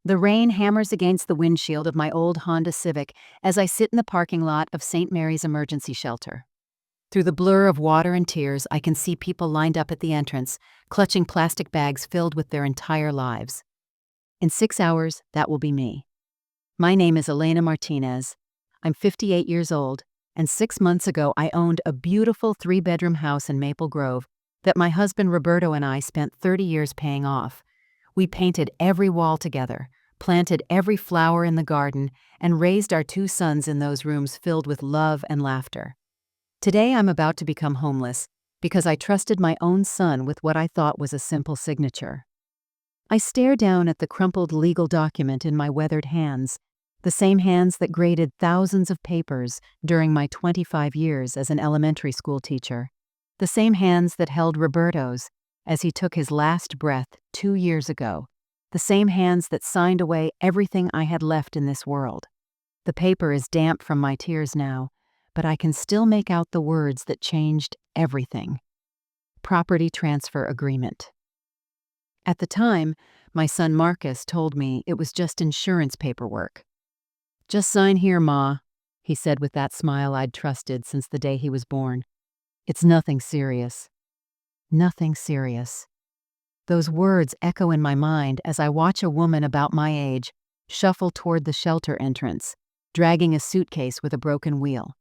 The rain hammers against the windshield of my old Honda Civic as I sit in the parking lot of St. Mary's Emergency Shelter. Through the blur of water and tears, I can see people lined up at the entrance, clutching plastic bags filled with their entire lives. In 6 hours, that will be me. My name is Elena Martinez. I'm 58 years old, and 6 months ago I owned a beautiful 3-bedroom house in Maple Grove that my husband Roberto and I spent 30 years paying off. We painted every wall together, planted every flower in the garden, and raised our 2 sons in those rooms filled with love and laughter. Today I'm about to become homeless because I trusted my own son with what I thought was a simple signature. I stare down at the crumpled legal document in my weathered hands, the same hands that graded thousands of papers during my 25 years as an elementary school teacher, the same hands that held Roberto's as he took his last breath 2 years ago, the same hands that signed away everything I had left in this world. The paper is damp from my tears now, but I can still make out the words that changed everything. Property transfer agreement. At the time, my son Marcus told me it was just insurance paperwork. "Just sign here, Ma," he said with that smile I'd trusted since the day he was born. "It's nothing serious." Nothing serious. Those words echo in my mind as I watch a woman about my age shuffle toward the shelter entrance, dragging a suitcase with a broken wheel.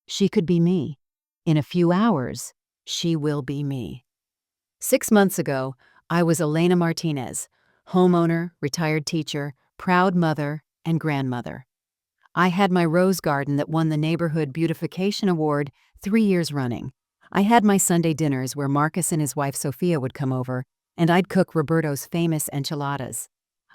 She could be me. In a few hours, she will be me. 6 months ago, I was Elena Martinez, homeowner, retired teacher, proud mother, and grandmother. I had my rose garden that won the Neighborhood Beautification Award 3 years running. I had my Sunday dinners where Marcus and his wife Sophia would come over, and I'd cook Roberto's famous enchiladas.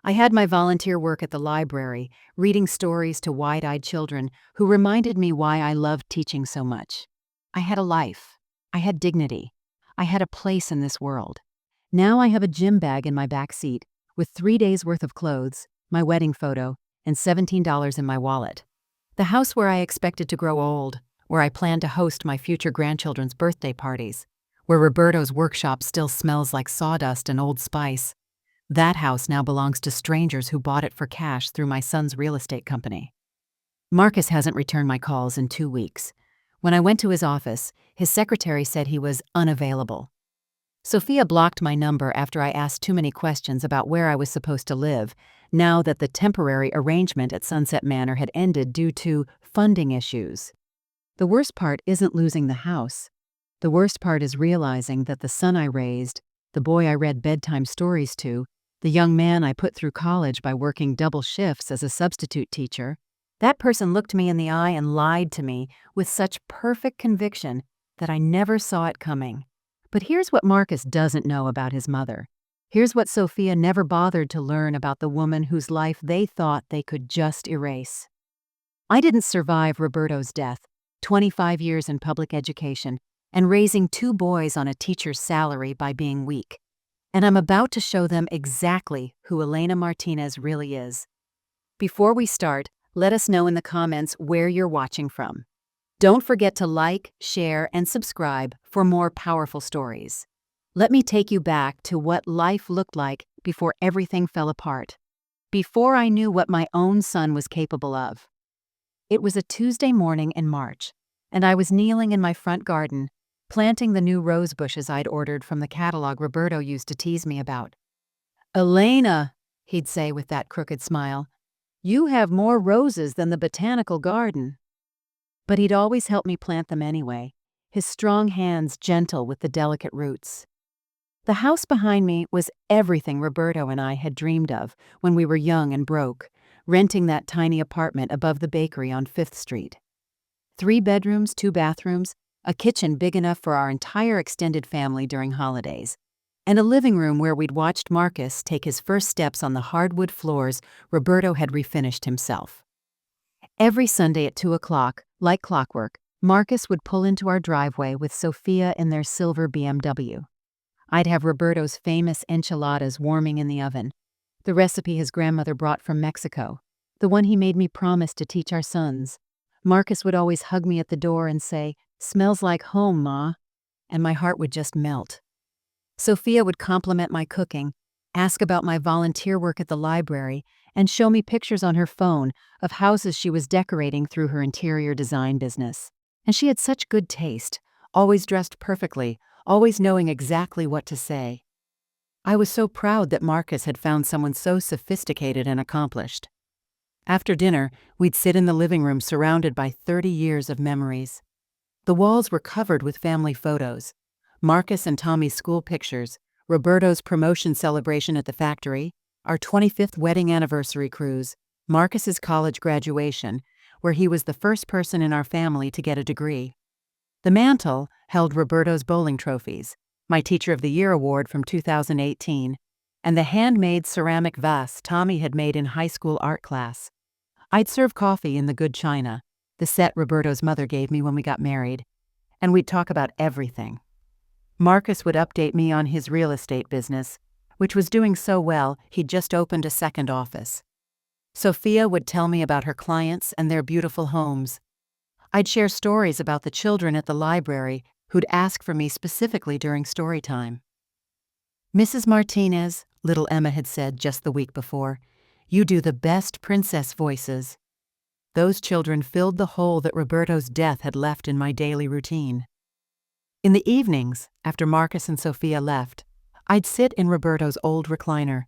I had my volunteer work at the library, reading stories to wide-eyed children who reminded me why I loved teaching so much. I had a life. I had dignity. I had a place in this world. Now I have a gym bag in my back seat with 3 days' worth of clothes, my wedding photo, and $17 in my wallet. The house where I expected to grow old, where I planned to host my future grandchildren's birthday parties, where Roberto's workshop still smells like sawdust and Old Spice. That house now belongs to strangers who bought it for cash through my son's real estate company. Marcus hasn't returned my calls in 2 weeks. When I went to his office, his secretary said he was unavailable. Sophia blocked my number after I asked too many questions about where I was supposed to live, now that the temporary arrangement at Sunset Manor had ended due to funding issues. The worst part isn't losing the house. The worst part is realizing that the son I raised, the boy I read bedtime stories to, the young man I put through college by working double shifts as a substitute teacher, that person looked me in the eye and lied to me with such perfect conviction that I never saw it coming. But here's what Marcus doesn't know about his mother. Here's what Sophia never bothered to learn about the woman whose life they thought they could just erase. I didn't survive Roberto's death, 25 years in public education, and raising 2 boys on a teacher's salary by being weak. And I'm about to show them exactly who Elena Martinez really is. Before we start, let us know in the comments where you're watching from. Don't forget to like, share, and subscribe for more powerful stories. Let me take you back to what life looked like before everything fell apart. Before I knew what my own son was capable of. It was a Tuesday morning in March, and I was kneeling in my front garden, planting the new rose bushes I'd ordered from the catalog Roberto used to tease me about. "Elena," he'd say with that crooked smile, "you have more roses than the botanical garden." But he'd always help me plant them anyway, his strong hands gentle with the delicate roots. The house behind me was everything Roberto and I had dreamed of when we were young and broke, renting that tiny apartment above the bakery on 5th Street. 3 bedrooms, 2 bathrooms, a kitchen big enough for our entire extended family during holidays, and a living room where we'd watched Marcus take his first steps on the hardwood floors Roberto had refinished himself. Every Sunday at 2 o'clock, like clockwork, Marcus would pull into our driveway with Sophia in their silver BMW. I'd have Roberto's famous enchiladas warming in the oven, the recipe his grandmother brought from Mexico, the one he made me promise to teach our sons. Marcus would always hug me at the door and say, "Smells like home, Ma," and my heart would just melt. Sophia would compliment my cooking, ask about my volunteer work at the library, and show me pictures on her phone of houses she was decorating through her interior design business. And she had such good taste, always dressed perfectly, always knowing exactly what to say. I was so proud that Marcus had found someone so sophisticated and accomplished. After dinner, we'd sit in the living room surrounded by 30 years of memories. The walls were covered with family photos. Marcus and Tommy's school pictures, Roberto's promotion celebration at the factory, our 25th wedding anniversary cruise, Marcus's college graduation, where he was the first person in our family to get a degree. The mantel held Roberto's bowling trophies, my Teacher of the Year award from 2018, and the handmade ceramic vase Tommy had made in high school art class. I'd serve coffee in the good china, the set Roberto's mother gave me when we got married, and we'd talk about everything. Marcus would update me on his real estate business, which was doing so well he'd just opened a second office. Sophia would tell me about her clients and their beautiful homes. I'd share stories about the children at the library who'd ask for me specifically during story time. "Mrs. Martinez," little Emma had said just the week before, "you do the best princess voices." Those children filled the hole that Roberto's death had left in my daily routine. In the evenings, after Marcus and Sophia left, I'd sit in Roberto's old recliner.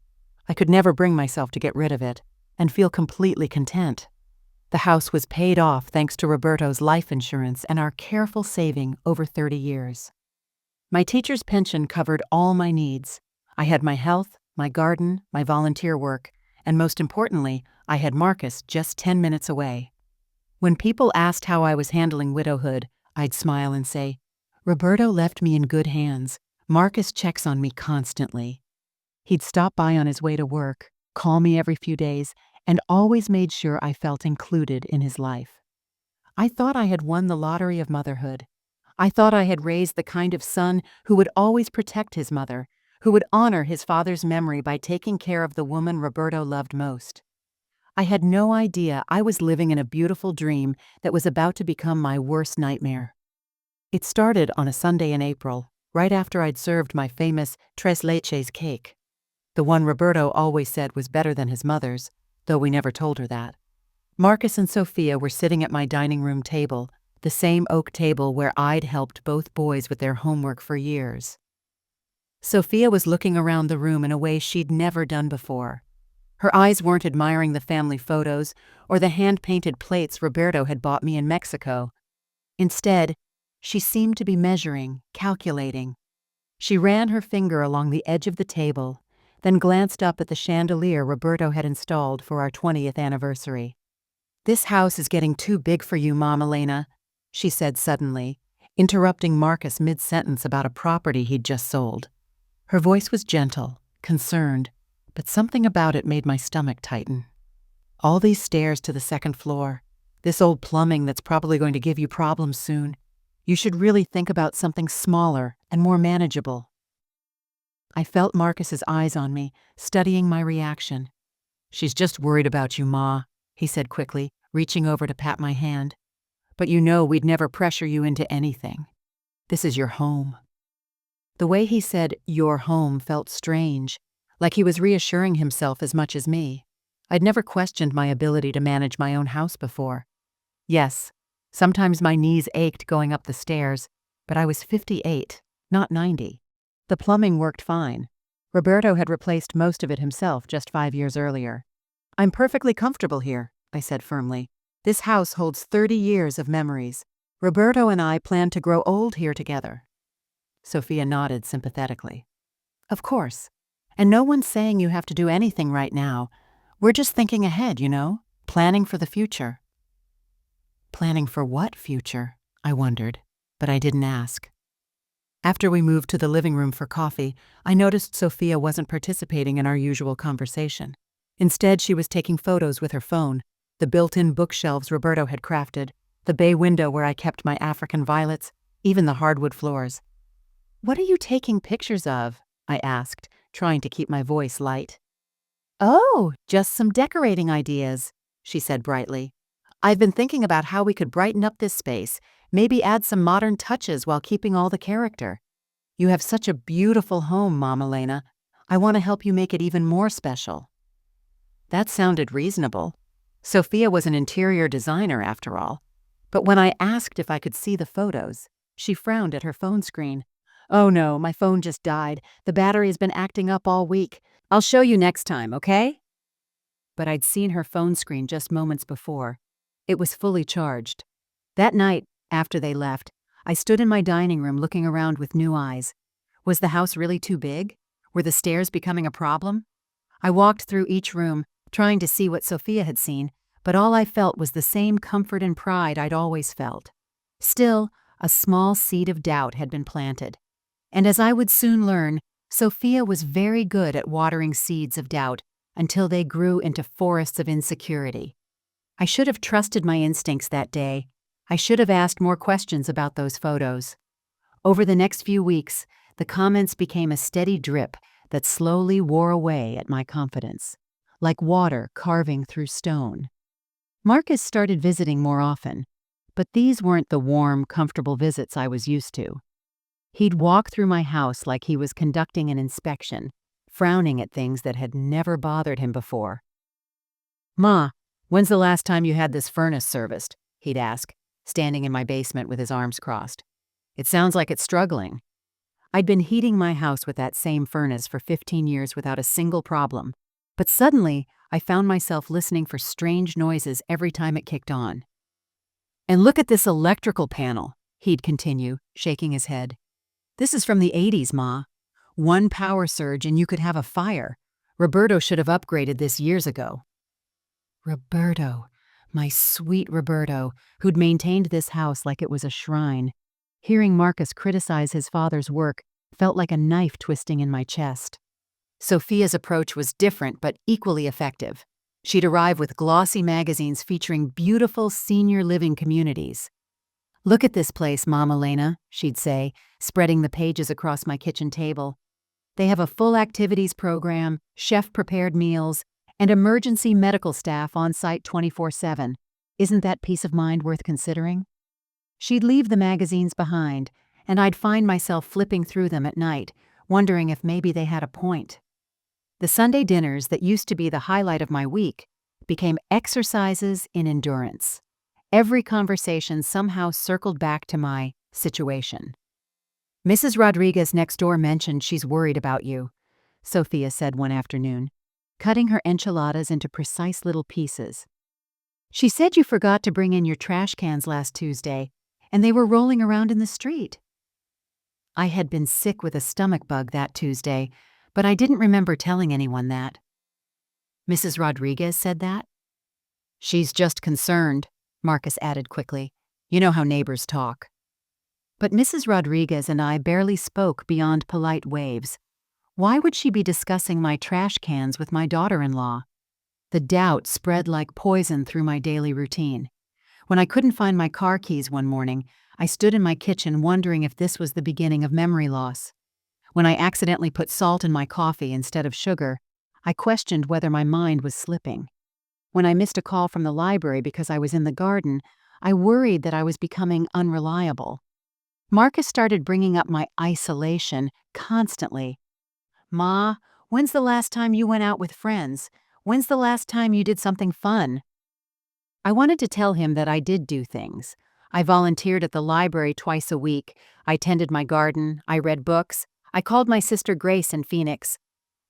I could never bring myself to get rid of it, and feel completely content. The house was paid off thanks to Roberto's life insurance and our careful saving over 30 years. My teacher's pension covered all my needs. I had my health, my garden, my volunteer work, and most importantly, I had Marcus just 10 minutes away. When people asked how I was handling widowhood, I'd smile and say, "Roberto left me in good hands. Marcus checks on me constantly." He'd stop by on his way to work, call me every few days, and always made sure I felt included in his life. I thought I had won the lottery of motherhood. I thought I had raised the kind of son who would always protect his mother, who would honor his father's memory by taking care of the woman Roberto loved most. I had no idea I was living in a beautiful dream that was about to become my worst nightmare. It started on a Sunday in April, right after I'd served my famous tres leches cake. The one Roberto always said was better than his mother's, though we never told her that. Marcus and Sophia were sitting at my dining room table, the same oak table where I'd helped both boys with their homework for years. Sophia was looking around the room in a way she'd never done before. Her eyes weren't admiring the family photos or the hand-painted plates Roberto had bought me in Mexico. Instead, she seemed to be measuring, calculating. She ran her finger along the edge of the table, then glanced up at the chandelier Roberto had installed for our 20th anniversary. "This house is getting too big for you, Mom Elena," she said suddenly, interrupting Marcus mid-sentence about a property he'd just sold. Her voice was gentle, concerned, but something about it made my stomach tighten. "All these stairs to the second floor, this old plumbing that's probably going to give you problems soon. You should really think about something smaller and more manageable." I felt Marcus's eyes on me, studying my reaction. "She's just worried about you, Ma," he said quickly, reaching over to pat my hand. "But you know we'd never pressure you into anything. This is your home." The way he said "your home" felt strange, like he was reassuring himself as much as me. I'd never questioned my ability to manage my own house before. Yes, sometimes my knees ached going up the stairs, but I was 58, not 90. The plumbing worked fine. Roberto had replaced most of it himself just 5 years earlier. "I'm perfectly comfortable here," I said firmly. "This house holds 30 years of memories. Roberto and I plan to grow old here together." Sophia nodded sympathetically. "Of course. And no one's saying you have to do anything right now. We're just thinking ahead, you know, planning for the future." Planning for what future? I wondered, but I didn't ask. After we moved to the living room for coffee, I noticed Sophia wasn't participating in our usual conversation. Instead, she was taking photos with her phone, the built-in bookshelves Roberto had crafted, the bay window where I kept my African violets, even the hardwood floors. "What are you taking pictures of?" I asked, trying to keep my voice light. "Oh, just some decorating ideas," she said brightly. "I've been thinking about how we could brighten up this space, maybe add some modern touches while keeping all the character. You have such a beautiful home, Mom Elena. I want to help you make it even more special." That sounded reasonable. Sophia was an interior designer, after all. But when I asked if I could see the photos, she frowned at her phone screen. "Oh no, my phone just died. The battery has been acting up all week. I'll show you next time, okay?" But I'd seen her phone screen just moments before. It was fully charged. That night, after they left, I stood in my dining room looking around with new eyes. Was the house really too big? Were the stairs becoming a problem? I walked through each room, trying to see what Sophia had seen, but all I felt was the same comfort and pride I'd always felt. Still, a small seed of doubt had been planted. And as I would soon learn, Sophia was very good at watering seeds of doubt until they grew into forests of insecurity. I should have trusted my instincts that day. I should have asked more questions about those photos. Over the next few weeks, the comments became a steady drip that slowly wore away at my confidence, like water carving through stone. Marcus started visiting more often, but these weren't the warm, comfortable visits I was used to. He'd walk through my house like he was conducting an inspection, frowning at things that had never bothered him before. "Ma, when's the last time you had this furnace serviced?" he'd ask, standing in my basement with his arms crossed. "It sounds like it's struggling." I'd been heating my house with that same furnace for 15 years without a single problem, but suddenly I found myself listening for strange noises every time it kicked on. "And look at this electrical panel," he'd continue, shaking his head. "This is from the 80s, Ma. One power surge and you could have a fire. Roberto should have upgraded this years ago." Roberto, my sweet Roberto, who'd maintained this house like it was a shrine. Hearing Marcus criticize his father's work felt like a knife twisting in my chest. Sophia's approach was different but equally effective. She'd arrive with glossy magazines featuring beautiful senior living communities. "Look at this place, Mom Elena," she'd say, spreading the pages across my kitchen table. "They have a full activities program, chef-prepared meals, and emergency medical staff on site 24/7. Isn't that peace of mind worth considering?" She'd leave the magazines behind, and I'd find myself flipping through them at night, wondering if maybe they had a point. The Sunday dinners that used to be the highlight of my week became exercises in endurance. Every conversation somehow circled back to my situation. "Mrs. Rodriguez next door mentioned she's worried about you," Sophia said one afternoon, cutting her enchiladas into precise little pieces. "She said you forgot to bring in your trash cans last Tuesday, and they were rolling around in the street." I had been sick with a stomach bug that Tuesday, but I didn't remember telling anyone that. "Mrs. Rodriguez said that?" "She's just concerned," Marcus added quickly. "You know how neighbors talk." But Mrs. Rodriguez and I barely spoke beyond polite waves. Why would she be discussing my trash cans with my daughter-in-law? The doubt spread like poison through my daily routine. When I couldn't find my car keys one morning, I stood in my kitchen wondering if this was the beginning of memory loss. When I accidentally put salt in my coffee instead of sugar, I questioned whether my mind was slipping. When I missed a call from the library because I was in the garden, I worried that I was becoming unreliable. Marcus started bringing up my isolation constantly. "Ma, when's the last time you went out with friends? When's the last time you did something fun?" I wanted to tell him that I did do things. I volunteered at the library twice a week. I tended my garden. I read books. I called my sister Grace in Phoenix.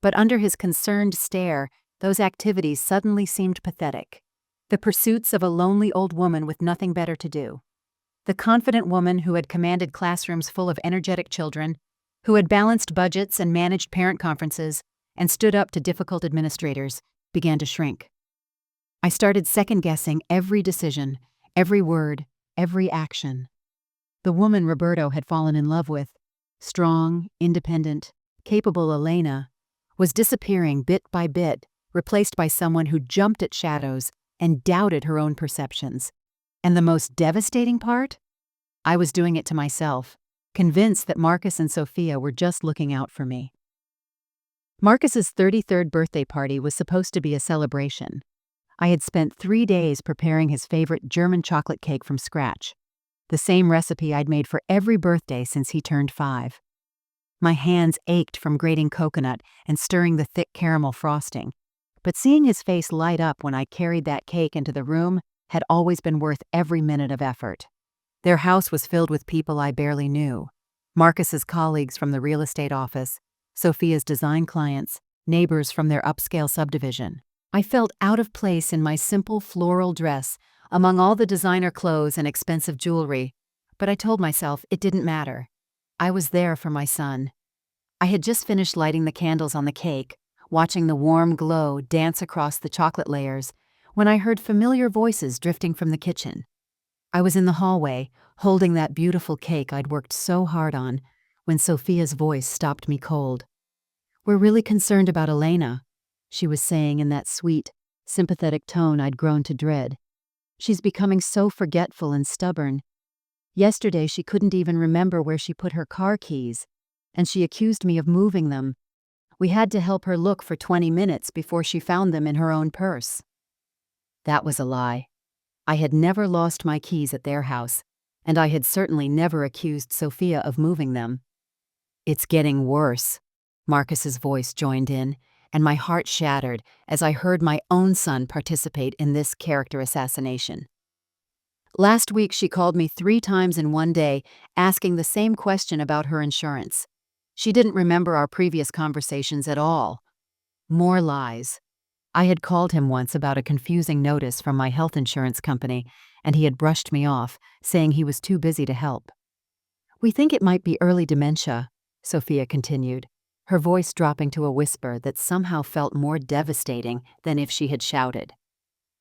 But under his concerned stare, those activities suddenly seemed pathetic. The pursuits of a lonely old woman with nothing better to do. The confident woman who had commanded classrooms full of energetic children, who had balanced budgets and managed parent conferences, and stood up to difficult administrators, began to shrink. I started second-guessing every decision, every word, every action. The woman Roberto had fallen in love with, strong, independent, capable Elena, was disappearing bit by bit, replaced by someone who jumped at shadows and doubted her own perceptions. And the most devastating part? I was doing it to myself, convinced that Marcus and Sophia were just looking out for me. Marcus's 33rd birthday party was supposed to be a celebration. I had spent 3 days preparing his favorite German chocolate cake from scratch, the same recipe I'd made for every birthday since he turned 5. My hands ached from grating coconut and stirring the thick caramel frosting, But seeing his face light up when I carried that cake into the room had always been worth every minute of effort. Their house was filled with people I barely knew. Marcus's colleagues from the real estate office, Sophia's design clients, neighbors from their upscale subdivision. I felt out of place in my simple floral dress among all the designer clothes and expensive jewelry, but I told myself it didn't matter. I was there for my son. I had just finished lighting the candles on the cake, watching the warm glow dance across the chocolate layers, when I heard familiar voices drifting from the kitchen. I was in the hallway, holding that beautiful cake I'd worked so hard on, when Sophia's voice stopped me cold. "We're really concerned about Elena," she was saying in that sweet, sympathetic tone I'd grown to dread. "She's becoming so forgetful and stubborn. Yesterday she couldn't even remember where she put her car keys, and she accused me of moving them. We had to help her look for 20 minutes before she found them in her own purse." That was a lie. I had never lost my keys at their house, and I had certainly never accused Sophia of moving them. "It's getting worse," Marcus's voice joined in, and my heart shattered as I heard my own son participate in this character assassination. "Last week she called me 3 times in one day, asking the same question about her insurance. She didn't remember our previous conversations at all." More lies. I had called him once about a confusing notice from my health insurance company, and he had brushed me off, saying he was too busy to help. "We think it might be early dementia," Sophia continued, her voice dropping to a whisper that somehow felt more devastating than if she had shouted.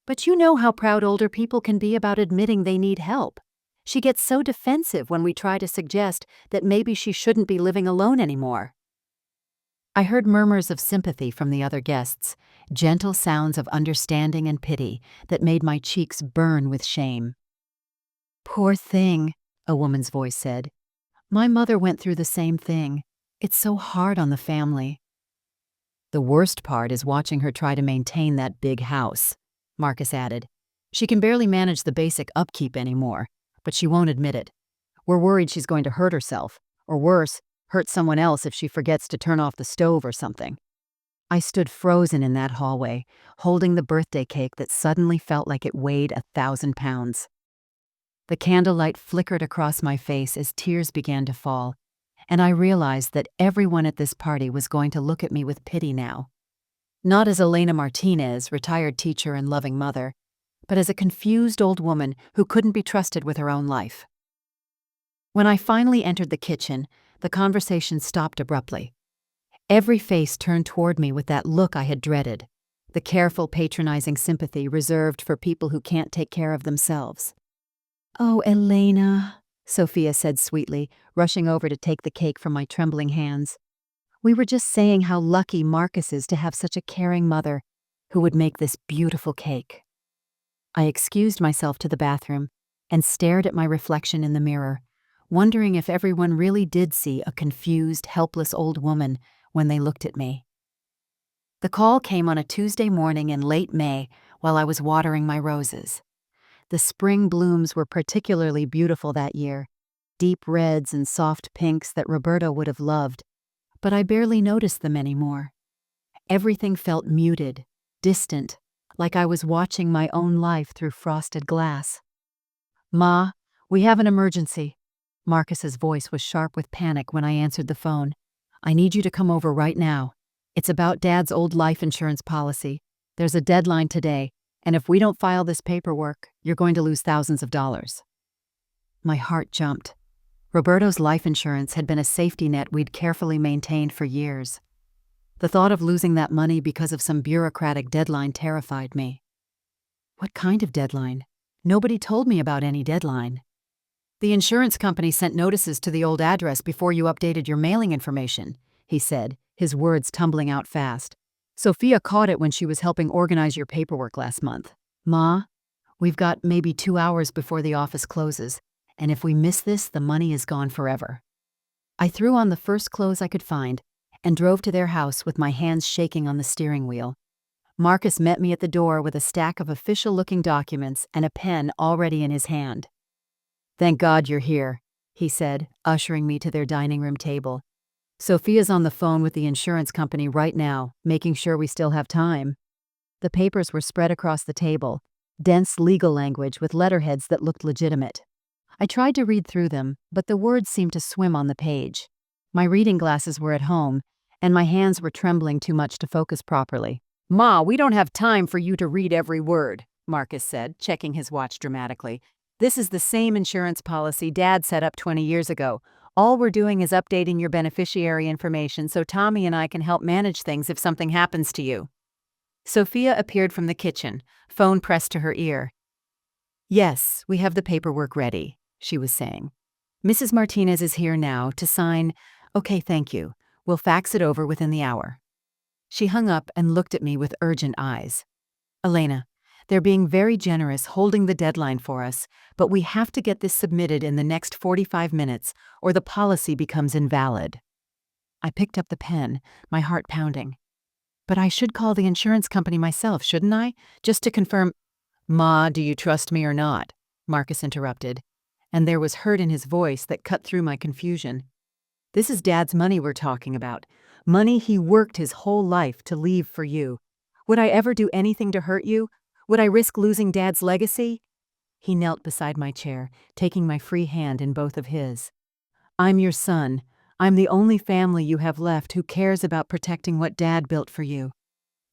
"But you know how proud older people can be about admitting they need help. She gets so defensive when we try to suggest that maybe she shouldn't be living alone anymore." I heard murmurs of sympathy from the other guests, gentle sounds of understanding and pity that made my cheeks burn with shame. "Poor thing," a woman's voice said. "My mother went through the same thing. It's so hard on the family." "The worst part is watching her try to maintain that big house," Marcus added. "She can barely manage the basic upkeep anymore, but she won't admit it. We're worried she's going to hurt herself, or worse, hurt someone else if she forgets to turn off the stove or something." I stood frozen in that hallway, holding the birthday cake that suddenly felt like it weighed 1,000 pounds. The candlelight flickered across my face as tears began to fall, and I realized that everyone at this party was going to look at me with pity now. Not as Elena Martinez, retired teacher and loving mother, but as a confused old woman who couldn't be trusted with her own life. When I finally entered the kitchen, the conversation stopped abruptly. Every face turned toward me with that look I had dreaded, the careful, patronizing sympathy reserved for people who can't take care of themselves. "Oh, Elena," Sophia said sweetly, rushing over to take the cake from my trembling hands. "We were just saying how lucky Marcus is to have such a caring mother who would make this beautiful cake." I excused myself to the bathroom and stared at my reflection in the mirror, wondering if everyone really did see a confused, helpless old woman when they looked at me. The call came on a Tuesday morning in late May while I was watering my roses. The spring blooms were particularly beautiful that year, deep reds and soft pinks that Roberto would have loved, but I barely noticed them anymore. Everything felt muted, distant, like I was watching my own life through frosted glass. "Ma, we have an emergency." Marcus's voice was sharp with panic when I answered the phone. "I need you to come over right now. It's about Dad's old life insurance policy. There's a deadline today, and if we don't file this paperwork, you're going to lose thousands of dollars." My heart jumped. Roberto's life insurance had been a safety net we'd carefully maintained for years. The thought of losing that money because of some bureaucratic deadline terrified me. What kind of deadline? Nobody told me about any deadline. "The insurance company sent notices to the old address before you updated your mailing information," he said, his words tumbling out fast. "Sophia caught it when she was helping organize your paperwork last month. Ma, we've got maybe 2 hours before the office closes, and if we miss this, the money is gone forever." I threw on the first clothes I could find and drove to their house with my hands shaking on the steering wheel. Marcus met me at the door with a stack of official-looking documents and a pen already in his hand. "Thank God you're here," he said, ushering me to their dining room table. "Sophia's on the phone with the insurance company right now, making sure we still have time." The papers were spread across the table, dense legal language with letterheads that looked legitimate. I tried to read through them, but the words seemed to swim on the page. My reading glasses were at home, and my hands were trembling too much to focus properly. "Ma, we don't have time for you to read every word," Marcus said, checking his watch dramatically. "This is the same insurance policy Dad set up 20 years ago. All we're doing is updating your beneficiary information so Tommy and I can help manage things if something happens to you." Sophia appeared from the kitchen, phone pressed to her ear. "Yes, we have the paperwork ready," she was saying. "Mrs. Martinez is here now to sign. Okay, thank you. We'll fax it over within the hour." She hung up and looked at me with urgent eyes. "Elena, they're being very generous holding the deadline for us, but we have to get this submitted in the next 45 minutes or the policy becomes invalid." I picked up the pen, my heart pounding. "But I should call the insurance company myself, shouldn't I? Just to confirm—" "Ma, do you trust me or not?" Marcus interrupted, and there was hurt in his voice that cut through my confusion. "This is Dad's money we're talking about. Money he worked his whole life to leave for you. Would I ever do anything to hurt you? Would I risk losing Dad's legacy?" He knelt beside my chair, taking my free hand in both of his. "I'm your son. I'm the only family you have left who cares about protecting what Dad built for you.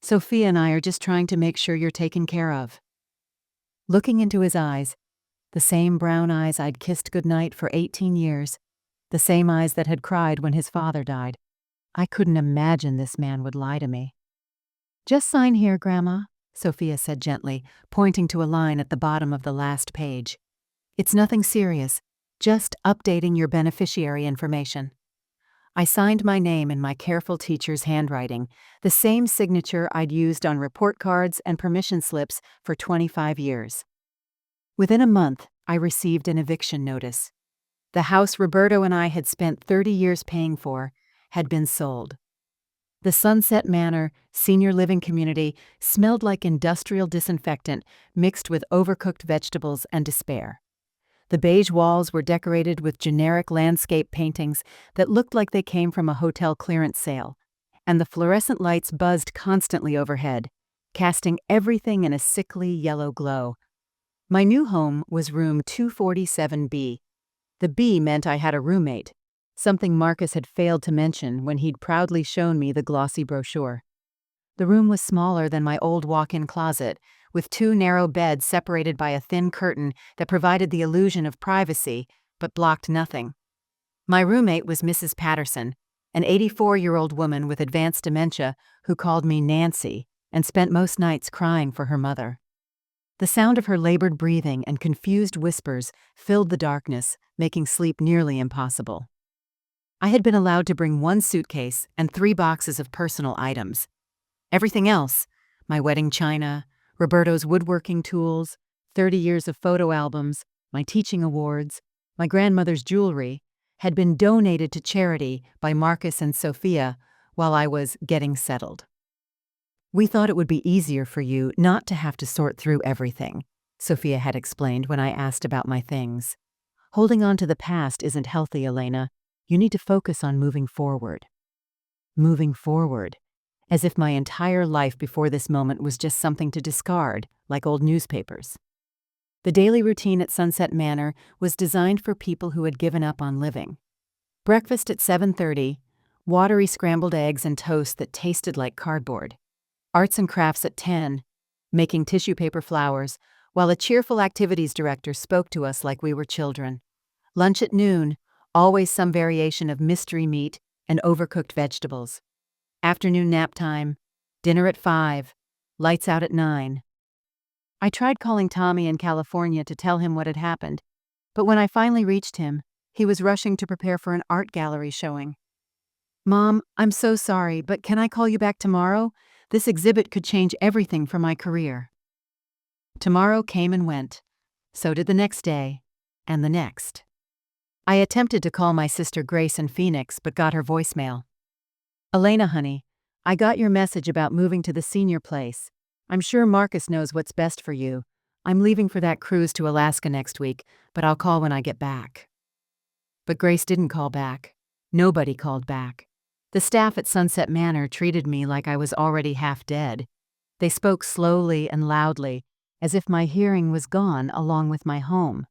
Sophia and I are just trying to make sure you're taken care of." Looking into his eyes, the same brown eyes I'd kissed goodnight for 18 years, the same eyes that had cried when his father died, I couldn't imagine this man would lie to me. "Just sign here, Grandma," Sophia said gently, pointing to a line at the bottom of the last page. "It's nothing serious, just updating your beneficiary information." I signed my name in my careful teacher's handwriting, the same signature I'd used on report cards and permission slips for 25 years. Within a month, I received an eviction notice. The house Roberto and I had spent 30 years paying for had been sold. The Sunset Manor senior living community smelled like industrial disinfectant mixed with overcooked vegetables and despair. The beige walls were decorated with generic landscape paintings that looked like they came from a hotel clearance sale, and the fluorescent lights buzzed constantly overhead, casting everything in a sickly yellow glow. My new home was room 247B. The B meant I had a roommate, something Marcus had failed to mention when he'd proudly shown me the glossy brochure. The room was smaller than my old walk-in closet, with 2 narrow beds separated by a thin curtain that provided the illusion of privacy, but blocked nothing. My roommate was Mrs. Patterson, an 84-year-old woman with advanced dementia who called me Nancy and spent most nights crying for her mother. The sound of her labored breathing and confused whispers filled the darkness, making sleep nearly impossible. I had been allowed to bring 1 suitcase and 3 boxes of personal items. Everything else, my wedding china, Roberto's woodworking tools, 30 years of photo albums, my teaching awards, my grandmother's jewelry, had been donated to charity by Marcus and Sophia while I was getting settled. "We thought it would be easier for you not to have to sort through everything," Sophia had explained when I asked about my things. "Holding on to the past isn't healthy, Elena. You need to focus on moving forward." Moving forward. As if my entire life before this moment was just something to discard, like old newspapers. The daily routine at Sunset Manor was designed for people who had given up on living. Breakfast at 7:30, watery scrambled eggs and toast that tasted like cardboard. Arts and crafts at 10, making tissue paper flowers, while a cheerful activities director spoke to us like we were children. Lunch at noon, always some variation of mystery meat and overcooked vegetables. Afternoon nap time, dinner at 5, lights out at 9. I tried calling Tommy in California to tell him what had happened, but when I finally reached him, he was rushing to prepare for an art gallery showing. "Mom, I'm so sorry, but can I call you back tomorrow? This exhibit could change everything for my career." Tomorrow came and went. So did the next day, and the next. I attempted to call my sister Grace in Phoenix, but got her voicemail. "Elena, honey, I got your message about moving to the senior place. I'm sure Marcus knows what's best for you. I'm leaving for that cruise to Alaska next week, but I'll call when I get back." But Grace didn't call back. Nobody called back. The staff at Sunset Manor treated me like I was already half dead. They spoke slowly and loudly, as if my hearing was gone along with my home.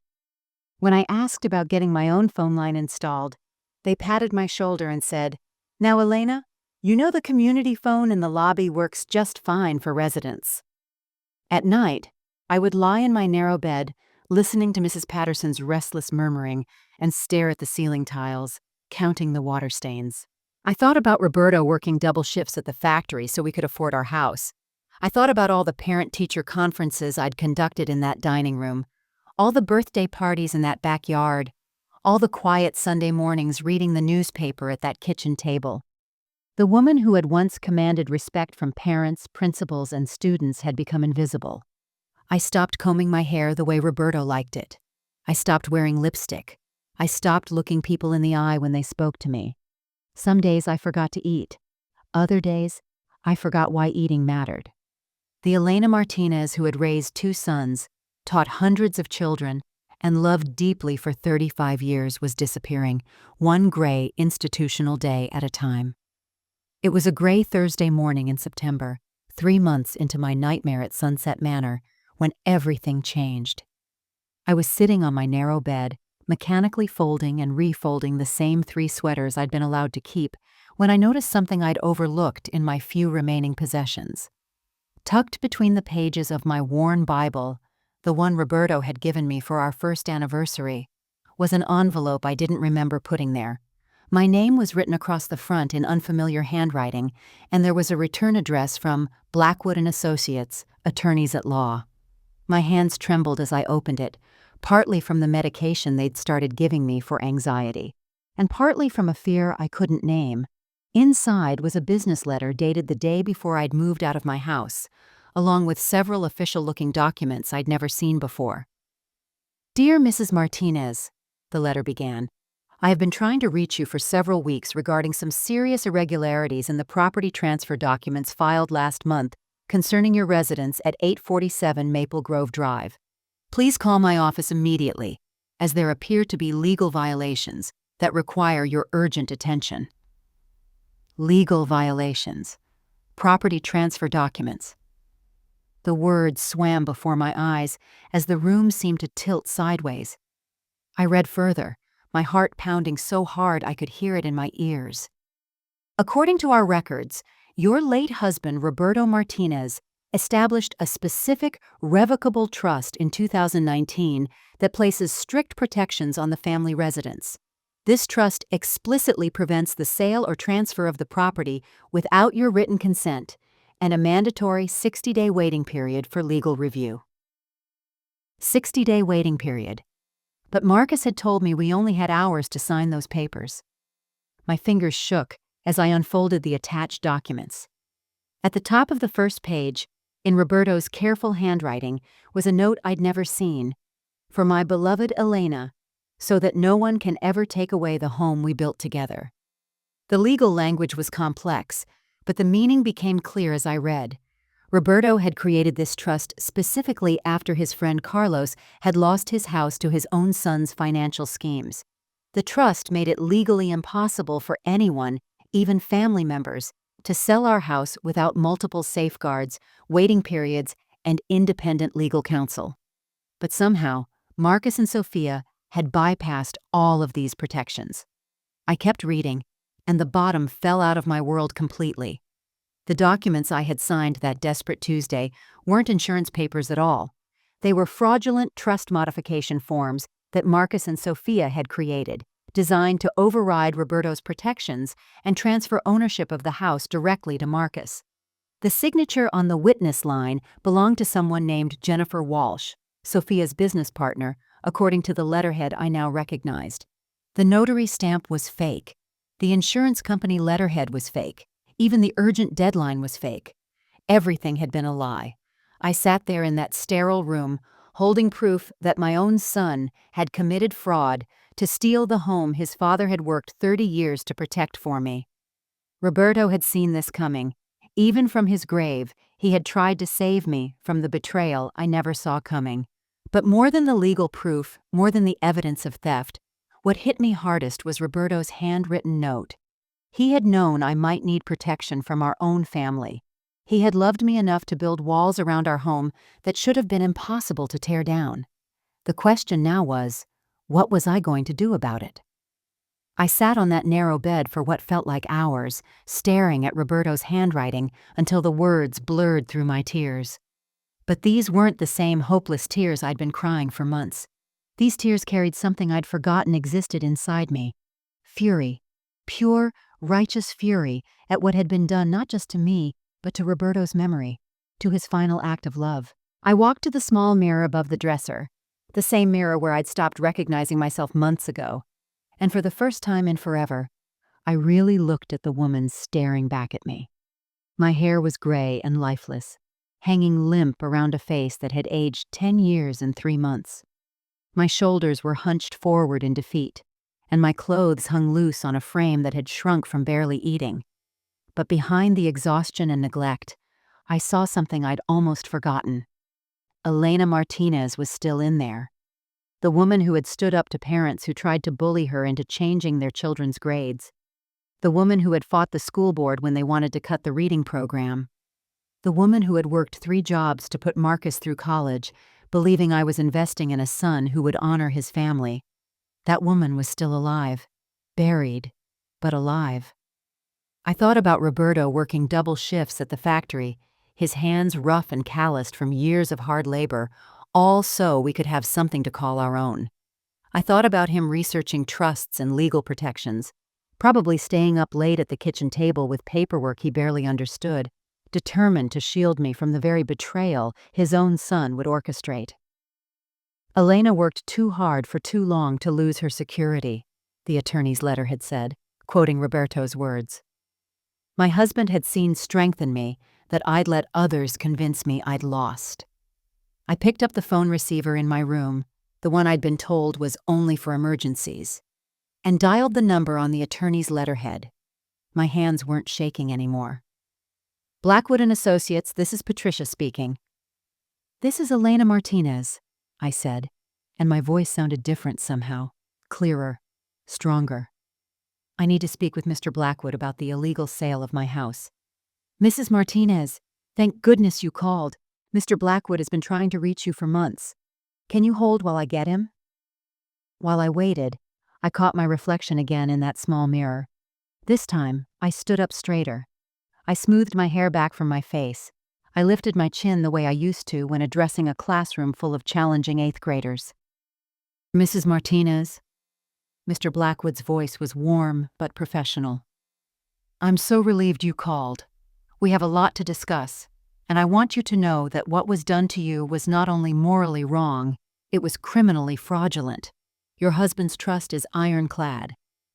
When I asked about getting my own phone line installed, they patted my shoulder and said, "Now, Elena, you know the community phone in the lobby works just fine for residents." At night, I would lie in my narrow bed, listening to Mrs. Patterson's restless murmuring, and stare at the ceiling tiles, counting the water stains. I thought about Roberto working double shifts at the factory so we could afford our house. I thought about all the parent-teacher conferences I'd conducted in that dining room, all the birthday parties in that backyard, all the quiet Sunday mornings reading the newspaper at that kitchen table. The woman who had once commanded respect from parents, principals, and students had become invisible. I stopped combing my hair the way Roberto liked it. I stopped wearing lipstick. I stopped looking people in the eye when they spoke to me. Some days I forgot to eat. Other days, I forgot why eating mattered. The Elena Martinez who had raised 2 sons, taught hundreds of children, and loved deeply for 35 years was disappearing, one gray institutional day at a time. It was a gray Thursday morning in September, 3 months into my nightmare at Sunset Manor, when everything changed. I was sitting on my narrow bed, mechanically folding and refolding the same 3 sweaters I'd been allowed to keep, when I noticed something I'd overlooked in my few remaining possessions. Tucked between the pages of my worn Bible, the one Roberto had given me for our first anniversary, was an envelope I didn't remember putting there. My name was written across the front in unfamiliar handwriting, and there was a return address from Blackwood & Associates, attorneys at law. My hands trembled as I opened it, partly from the medication they'd started giving me for anxiety, and partly from a fear I couldn't name. Inside was a business letter dated the day before I'd moved out of my house, along with several official-looking documents I'd never seen before. "Dear Mrs. Martinez," the letter began, "I have been trying to reach you for several weeks regarding some serious irregularities in the property transfer documents filed last month concerning your residence at 847 Maple Grove Drive. Please call my office immediately, as there appear to be legal violations that require your urgent attention." Legal violations. Property transfer documents. The words swam before my eyes as the room seemed to tilt sideways. I read further, my heart pounding so hard I could hear it in my ears. "According to our records, your late husband, Roberto Martinez, established a specific revocable trust in 2019 that places strict protections on the family residence. This trust explicitly prevents the sale or transfer of the property without your written consent and a mandatory 60-day waiting period for legal review." 60-day waiting period. But Marcus had told me we only had hours to sign those papers. My fingers shook as I unfolded the attached documents. At the top of the first page, in Roberto's careful handwriting, was a note I'd never seen. "For my beloved Elena, so that no one can ever take away the home we built together." The legal language was complex, but the meaning became clear as I read. Roberto had created this trust specifically after his friend Carlos had lost his house to his own son's financial schemes. The trust made it legally impossible for anyone, even family members, to sell our house without multiple safeguards, waiting periods, and independent legal counsel. But somehow, Marcus and Sophia had bypassed all of these protections. I kept reading, and the bottom fell out of my world completely. The documents I had signed that desperate Tuesday weren't insurance papers at all. They were fraudulent trust modification forms that Marcus and Sophia had created, designed to override Roberto's protections and transfer ownership of the house directly to Marcus. The signature on the witness line belonged to someone named Jennifer Walsh, Sophia's business partner, according to the letterhead I now recognized. The notary stamp was fake. The insurance company letterhead was fake. Even the urgent deadline was fake. Everything had been a lie. I sat there in that sterile room, holding proof that my own son had committed fraud to steal the home his father had worked 30 years to protect for me. Roberto had seen this coming. Even from his grave, he had tried to save me from the betrayal I never saw coming. But more than the legal proof, more than the evidence of theft, what hit me hardest was Roberto's handwritten note. He had known I might need protection from our own family. He had loved me enough to build walls around our home that should have been impossible to tear down. The question now was, what was I going to do about it? I sat on that narrow bed for what felt like hours, staring at Roberto's handwriting until the words blurred through my tears. But these weren't the same hopeless tears I'd been crying for months. These tears carried something I'd forgotten existed inside me. Fury. Pure, righteous fury at what had been done not just to me, but to Roberto's memory, to his final act of love. I walked to the small mirror above the dresser, the same mirror where I'd stopped recognizing myself months ago. And for the first time in forever, I really looked at the woman staring back at me. My hair was gray and lifeless, hanging limp around a face that had aged 10 years and 3 months. My shoulders were hunched forward in defeat, and my clothes hung loose on a frame that had shrunk from barely eating. But behind the exhaustion and neglect, I saw something I'd almost forgotten. Elena Martinez was still in there. The woman who had stood up to parents who tried to bully her into changing their children's grades. The woman who had fought the school board when they wanted to cut the reading program. The woman who had worked 3 jobs to put Marcus through college, believing I was investing in a son who would honor his family. That woman was still alive. Buried, but alive. I thought about Roberto working double shifts at the factory, his hands rough and calloused from years of hard labor, all so we could have something to call our own. I thought about him researching trusts and legal protections, probably staying up late at the kitchen table with paperwork he barely understood, determined to shield me from the very betrayal his own son would orchestrate. Elena worked too hard for too long to lose her security, the attorney's letter had said, quoting Roberto's words. My husband had seen strength in me that I'd let others convince me I'd lost. I picked up the phone receiver in my room, the one I'd been told was only for emergencies, and dialed the number on the attorney's letterhead. My hands weren't shaking anymore. Blackwood and Associates, this is Patricia speaking. This is Elena Martinez, I said, and my voice sounded different somehow, clearer, stronger. I need to speak with Mr. Blackwood about the illegal sale of my house. Mrs. Martinez, thank goodness you called. Mr. Blackwood has been trying to reach you for months. Can you hold while I get him? While I waited, I caught my reflection again in that small mirror. This time, I stood up straighter. I smoothed my hair back from my face. I lifted my chin the way I used to when addressing a classroom full of challenging 8th graders. Mrs. Martinez. Mr. Blackwood's voice was warm but professional. I'm so relieved you called. We have a lot to discuss, and I want you to know that what was done to you was not only morally wrong, it was criminally fraudulent. Your husband's trust is ironclad,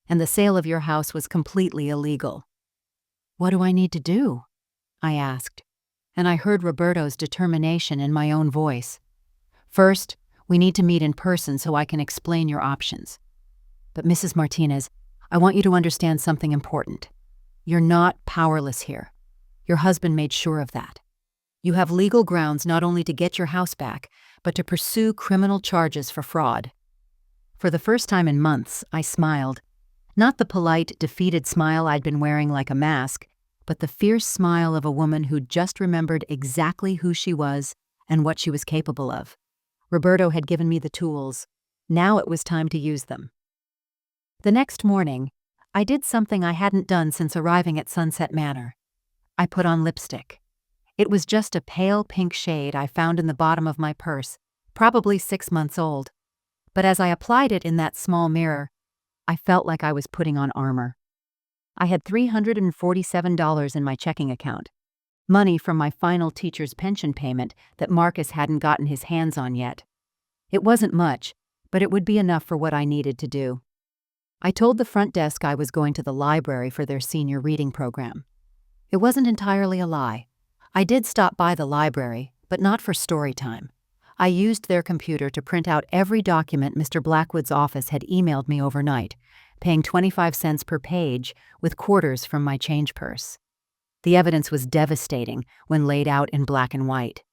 and the sale of your house was completely illegal. What do I need to do? I asked, and I heard Roberto's determination in my own voice. First, we need to meet in person so I can explain your options. But Mrs. Martinez, I want you to understand something important. You're not powerless here. Your husband made sure of that. You have legal grounds not only to get your house back, but to pursue criminal charges for fraud. For the first time in months, I smiled. Not the polite, defeated smile I'd been wearing like a mask, but the fierce smile of a woman who'd just remembered exactly who she was and what she was capable of. Roberto had given me the tools. Now it was time to use them. The next morning, I did something I hadn't done since arriving at Sunset Manor. I put on lipstick. It was just a pale pink shade I found in the bottom of my purse, probably 6 months old. But as I applied it in that small mirror, I felt like I was putting on armor. I had $347 in my checking account, money from my final teacher's pension payment that Marcus hadn't gotten his hands on yet. It wasn't much, but it would be enough for what I needed to do. I told the front desk I was going to the library for their senior reading program. It wasn't entirely a lie. I did stop by the library, but not for story time. I used their computer to print out every document Mr. Blackwood's office had emailed me overnight, paying 25 cents per page with quarters from my change purse. The evidence was devastating when laid out in black and white.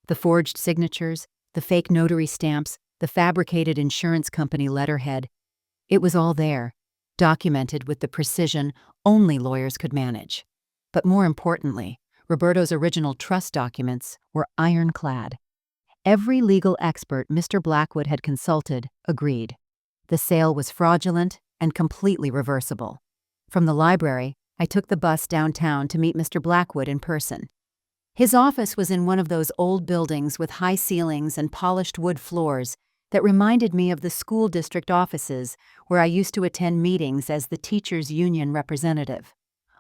The forged signatures, the fake notary stamps, the fabricated insurance company letterhead. It was all there, documented with the precision only lawyers could manage. But more importantly, Roberto's original trust documents were ironclad. Every legal expert Mr. Blackwood had consulted agreed. The sale was fraudulent and completely reversible. From the library, I took the bus downtown to meet Mr. Blackwood in person. His office was in one of those old buildings with high ceilings and polished wood floors that reminded me of the school district offices where I used to attend meetings as the teachers' union representative.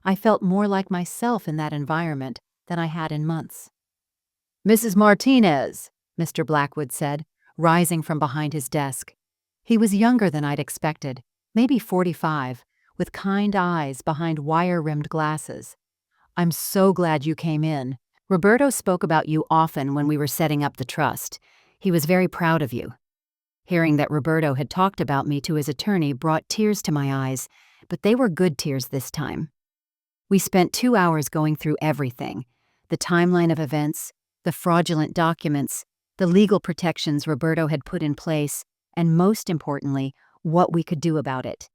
I felt more like myself in that environment than I had in months. "Mrs. Martinez," Mr. Blackwood said, rising from behind his desk. He was younger than I'd expected, maybe 45, with kind eyes behind wire-rimmed glasses. "I'm so glad you came in. Roberto spoke about you often when we were setting up the trust. He was very proud of you." Hearing that Roberto had talked about me to his attorney brought tears to my eyes, but they were good tears this time. We spent 2 hours going through everything: the timeline of events, the fraudulent documents, the legal protections Roberto had put in place, and most importantly, what we could do about it.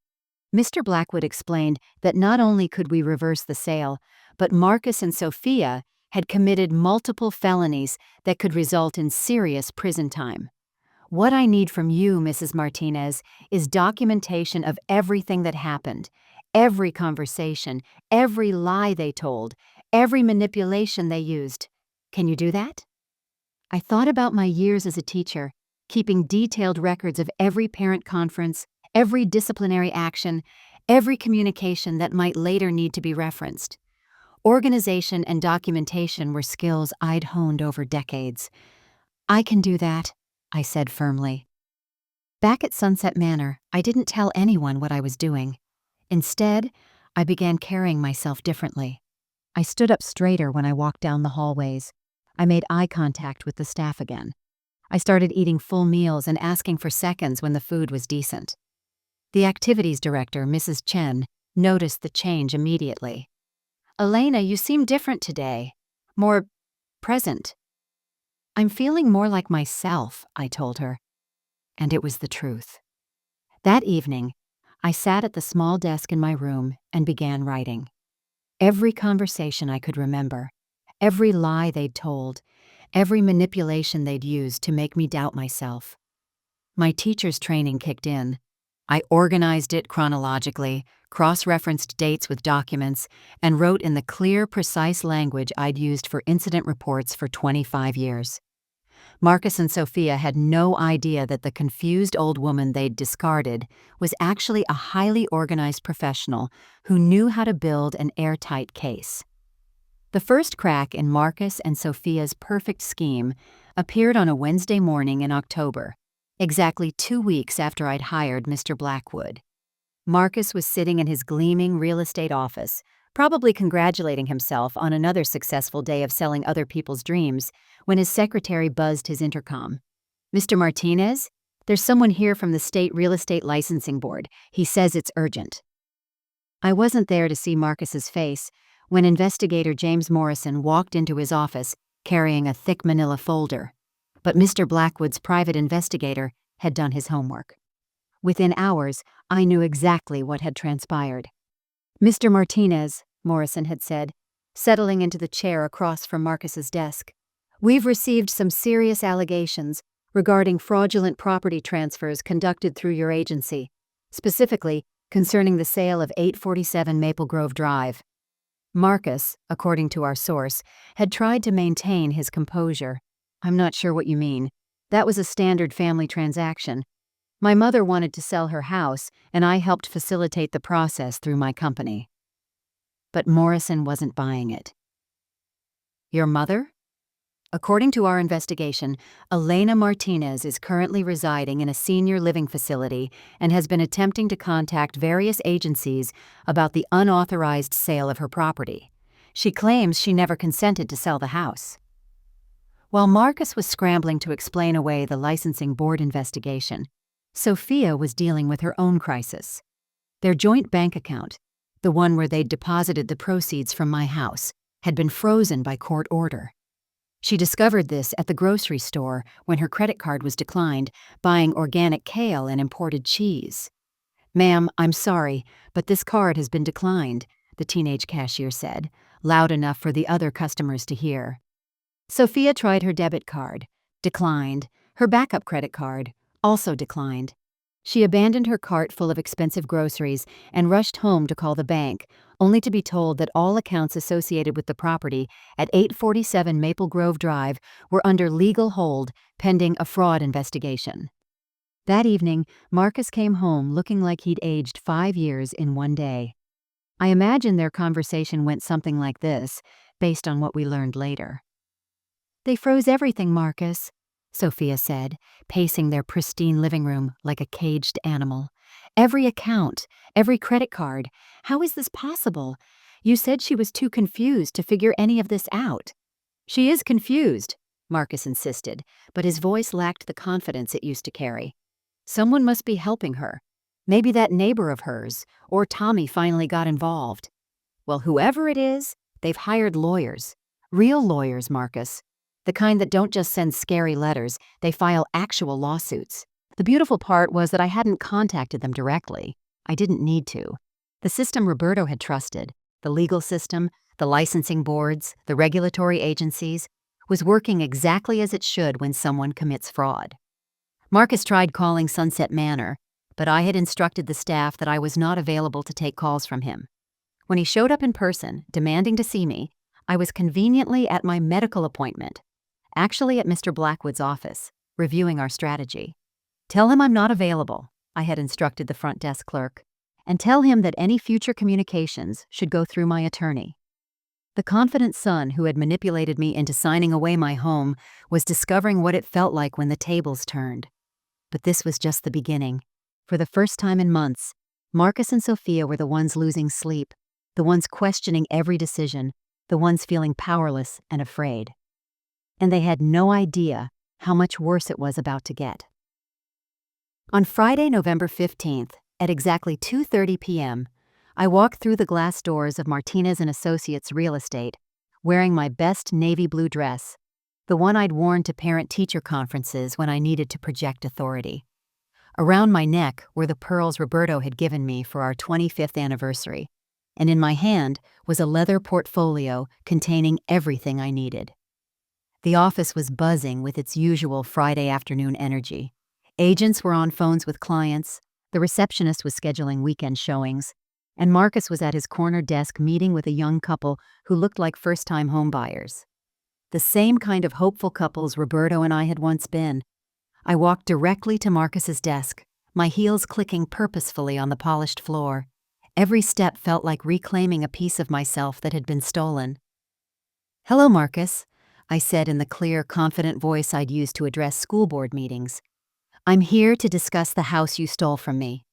Mr. Blackwood explained that not only could we reverse the sale, but Marcus and Sophia had committed multiple felonies that could result in serious prison time. "What I need from you, Mrs. Martinez, is documentation of everything that happened, every conversation, every lie they told, every manipulation they used. Can you do that?" I thought about my years as a teacher, keeping detailed records of every parent conference, every disciplinary action, every communication that might later need to be referenced. Organization and documentation were skills I'd honed over decades. "I can do that," I said firmly. Back at Sunset Manor, I didn't tell anyone what I was doing. Instead, I began carrying myself differently. I stood up straighter when I walked down the hallways. I made eye contact with the staff again. I started eating full meals and asking for seconds when the food was decent. The activities director, Mrs. Chen, noticed the change immediately. "Elena, you seem different today. More present." "I'm feeling more like myself," I told her. And it was the truth. That evening, I sat at the small desk in my room and began writing. Every conversation I could remember, every lie they'd told, every manipulation they'd used to make me doubt myself. My teacher's training kicked in. I organized it chronologically, cross-referenced dates with documents, and wrote in the clear, precise language I'd used for incident reports for 25 years. Marcus and Sophia had no idea that the confused old woman they'd discarded was actually a highly organized professional who knew how to build an airtight case. The first crack in Marcus and Sophia's perfect scheme appeared on a Wednesday morning in October, exactly 2 weeks after I'd hired Mr. Blackwood. Marcus was sitting in his gleaming real estate office, probably congratulating himself on another successful day of selling other people's dreams, when his secretary buzzed his intercom. "Mr. Martinez, there's someone here from the State Real Estate Licensing Board. He says it's urgent." I wasn't there to see Marcus's face when investigator James Morrison walked into his office carrying a thick manila folder. But Mr. Blackwood's private investigator had done his homework. Within hours, I knew exactly what had transpired. "Mr. Martinez," Morrison had said, settling into the chair across from Marcus's desk, "we've received some serious allegations regarding fraudulent property transfers conducted through your agency, specifically concerning the sale of 847 Maple Grove Drive." Marcus, according to our source, had tried to maintain his composure. "I'm not sure what you mean. That was a standard family transaction. My mother wanted to sell her house, and I helped facilitate the process through my company." But Morrison wasn't buying it. "Your mother?" "According to our investigation, Elena Martinez is currently residing in a senior living facility and has been attempting to contact various agencies about the unauthorized sale of her property. She claims she never consented to sell the house." While Marcus was scrambling to explain away the licensing board investigation, Sophia was dealing with her own crisis. Their joint bank account, the one where they'd deposited the proceeds from my house, had been frozen by court order. She discovered this at the grocery store when her credit card was declined, buying organic kale and imported cheese. "Ma'am, I'm sorry, but this card has been declined," the teenage cashier said, loud enough for the other customers to hear. Sophia tried her debit card. Declined. Her backup credit card. Also declined. She abandoned her cart full of expensive groceries and rushed home to call the bank, only to be told that all accounts associated with the property at 847 Maple Grove Drive were under legal hold pending a fraud investigation. That evening, Marcus came home looking like he'd aged 5 years in one day. I imagine their conversation went something like this, based on what we learned later. "They froze everything, Marcus," Sophia said, pacing their pristine living room like a caged animal. "Every account, every credit card. How is this possible? You said she was too confused to figure any of this out." "She is confused," Marcus insisted, but his voice lacked the confidence it used to carry. "Someone must be helping her. Maybe that neighbor of hers, or Tommy finally got involved. Well, whoever it is, they've hired lawyers. Real lawyers, Marcus. The kind that don't just send scary letters, they file actual lawsuits. The beautiful part was that I hadn't contacted them directly. I didn't need to. The system Roberto had trusted, the legal system, the licensing boards, the regulatory agencies, was working exactly as it should when someone commits fraud. Marcus tried calling Sunset Manor, but I had instructed the staff that I was not available to take calls from him. When he showed up in person, demanding to see me, I was conveniently at my medical appointment, actually at Mr. Blackwood's office, reviewing our strategy. "Tell him I'm not available," I had instructed the front desk clerk, "and tell him that any future communications should go through my attorney." The confident son who had manipulated me into signing away my home was discovering what it felt like when the tables turned. But this was just the beginning. For the first time in months, Marcus and Sophia were the ones losing sleep, the ones questioning every decision, the ones feeling powerless and afraid. And they had no idea how much worse it was about to get. On Friday, November 15th, at exactly 2:30 p.m., I walked through the glass doors of Martinez & Associates Real Estate, wearing my best navy blue dress, the one I'd worn to parent-teacher conferences when I needed to project authority. Around my neck were the pearls Roberto had given me for our 25th anniversary, and in my hand was a leather portfolio containing everything I needed. The office was buzzing with its usual Friday afternoon energy. Agents were on phones with clients, the receptionist was scheduling weekend showings, and Marcus was at his corner desk meeting with a young couple who looked like first-time homebuyers. The same kind of hopeful couples Roberto and I had once been. I walked directly to Marcus's desk, my heels clicking purposefully on the polished floor. Every step felt like reclaiming a piece of myself that had been stolen. "Hello, Marcus," I said in the clear, confident voice I'd used to address school board meetings. "I'm here to discuss the house you stole from me."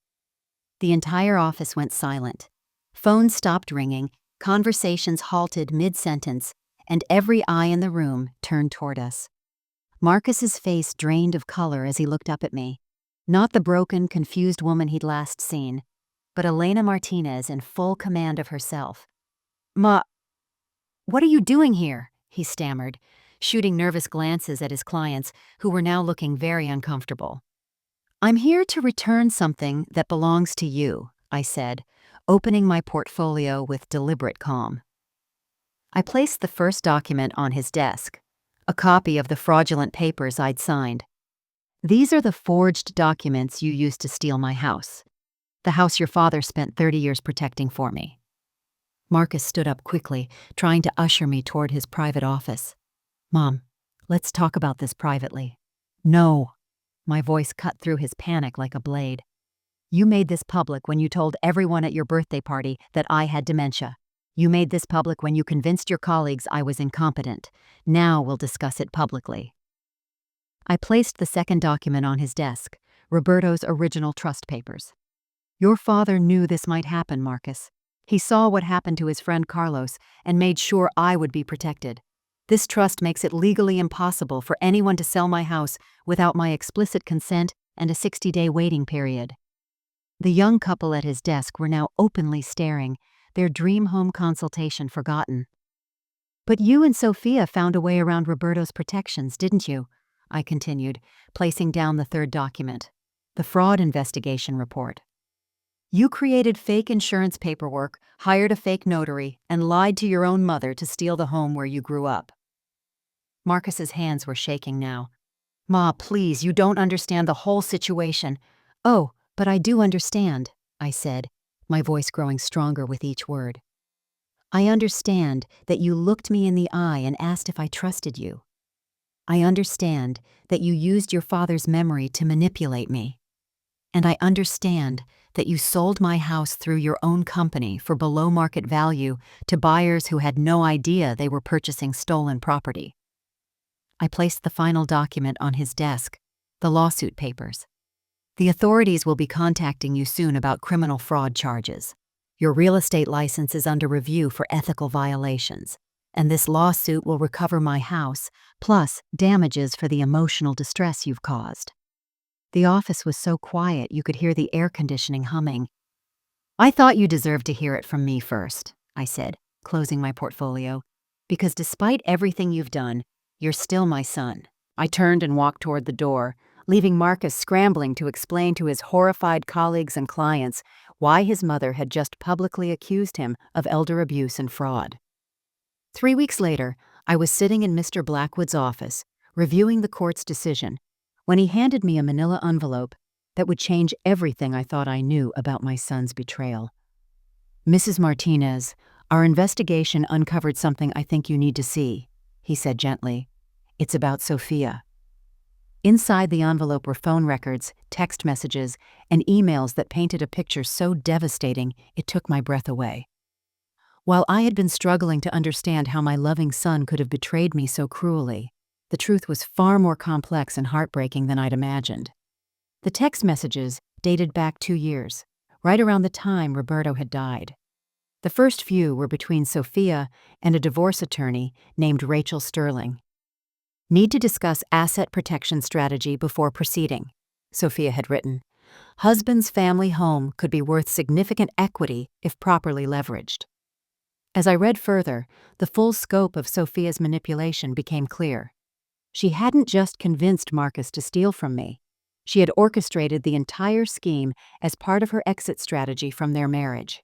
The entire office went silent. Phones stopped ringing, conversations halted mid-sentence, and every eye in the room turned toward us. Marcus's face drained of color as he looked up at me. Not the broken, confused woman he'd last seen, but Elena Martinez in full command of herself. What are you doing here?" he stammered, shooting nervous glances at his clients, who were now looking very uncomfortable. "I'm here to return something that belongs to you," I said, opening my portfolio with deliberate calm. I placed the first document on his desk, a copy of the fraudulent papers I'd signed. "These are the forged documents you used to steal my house, the house your father spent 30 years protecting for me." Marcus stood up quickly, trying to usher me toward his private office. "Mom, let's talk about this privately." "No." My voice cut through his panic like a blade. "You made this public when you told everyone at your birthday party that I had dementia. You made this public when you convinced your colleagues I was incompetent. Now we'll discuss it publicly." I placed the second document on his desk, Roberto's original trust papers. "Your father knew this might happen, Marcus. He saw what happened to his friend Carlos and made sure I would be protected. This trust makes it legally impossible for anyone to sell my house without my explicit consent and a 60-day waiting period." The young couple at his desk were now openly staring, their dream home consultation forgotten. "But you and Sophia found a way around Roberto's protections, didn't you?" I continued, placing down the third document, the fraud investigation report. You created fake insurance paperwork, hired a fake notary, and lied to your own mother to steal the home where you grew up. Marcus's hands were shaking now. Ma, please, you don't understand the whole situation. Oh, but I do understand, I said, my voice growing stronger with each word. I understand that you looked me in the eye and asked if I trusted you. I understand that you used your father's memory to manipulate me. And I understand that you sold my house through your own company for below market value to buyers who had no idea they were purchasing stolen property. I placed the final document on his desk, the lawsuit papers. The authorities will be contacting you soon about criminal fraud charges. Your real estate license is under review for ethical violations, and this lawsuit will recover my house, plus damages for the emotional distress you've caused. The office was so quiet you could hear the air conditioning humming. I thought you deserved to hear it from me first, I said, closing my portfolio, because despite everything you've done, you're still my son. I turned and walked toward the door, leaving Marcus scrambling to explain to his horrified colleagues and clients why his mother had just publicly accused him of elder abuse and fraud. 3 weeks later, I was sitting in Mr. Blackwood's office, reviewing the court's decision, when he handed me a manila envelope that would change everything I thought I knew about my son's betrayal. Mrs. Martinez, our investigation uncovered something I think you need to see, he said gently. It's about Sophia. Inside the envelope were phone records, text messages, and emails that painted a picture so devastating it took my breath away. While I had been struggling to understand how my loving son could have betrayed me so cruelly, the truth was far more complex and heartbreaking than I'd imagined. The text messages dated back 2 years, right around the time Roberto had died. The first few were between Sophia and a divorce attorney named Rachel Sterling. Need to discuss asset protection strategy before proceeding, Sophia had written. Husband's family home could be worth significant equity if properly leveraged. As I read further, the full scope of Sophia's manipulation became clear. She hadn't just convinced Marcus to steal from me. She had orchestrated the entire scheme as part of her exit strategy from their marriage.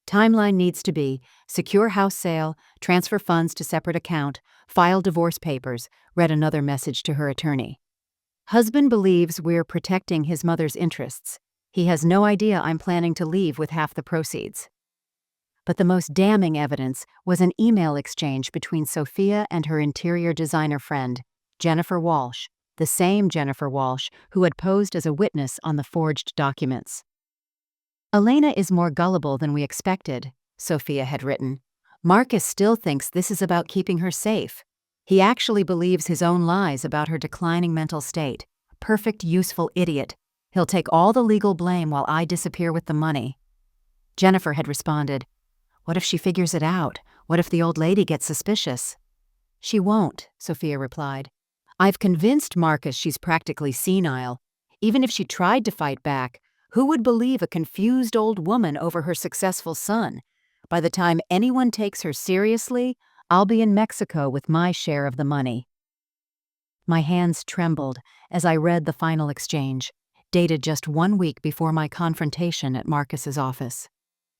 Timeline needs to be secure house sale, transfer funds to separate account, file divorce papers, read another message to her attorney. Husband believes we're protecting his mother's interests. He has no idea I'm planning to leave with half the proceeds. But the most damning evidence was an email exchange between Sophia and her interior designer friend, Jennifer Walsh, the same Jennifer Walsh who had posed as a witness on the forged documents. Elena is more gullible than we expected, Sophia had written. Marcus still thinks this is about keeping her safe. He actually believes his own lies about her declining mental state. Perfect, useful idiot. He'll take all the legal blame while I disappear with the money. Jennifer had responded, What if she figures it out? What if the old lady gets suspicious? She won't, Sophia replied. I've convinced Marcus she's practically senile. Even if she tried to fight back, who would believe a confused old woman over her successful son? By the time anyone takes her seriously, I'll be in Mexico with my share of the money. My hands trembled as I read the final exchange, dated just 1 week before my confrontation at Marcus's office.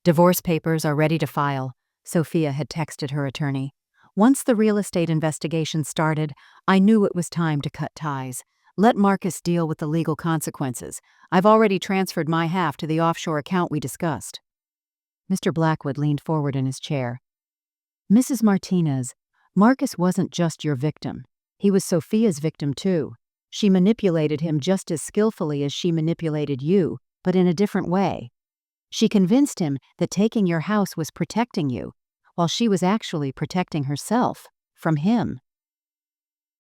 Divorce papers are ready to file, Sophia had texted her attorney. Once the real estate investigation started, I knew it was time to cut ties. Let Marcus deal with the legal consequences. I've already transferred my half to the offshore account we discussed. Mr. Blackwood leaned forward in his chair. Mrs. Martinez, Marcus wasn't just your victim. He was Sophia's victim too. She manipulated him just as skillfully as she manipulated you, but in a different way. She convinced him that taking your house was protecting you, while she was actually protecting herself from him.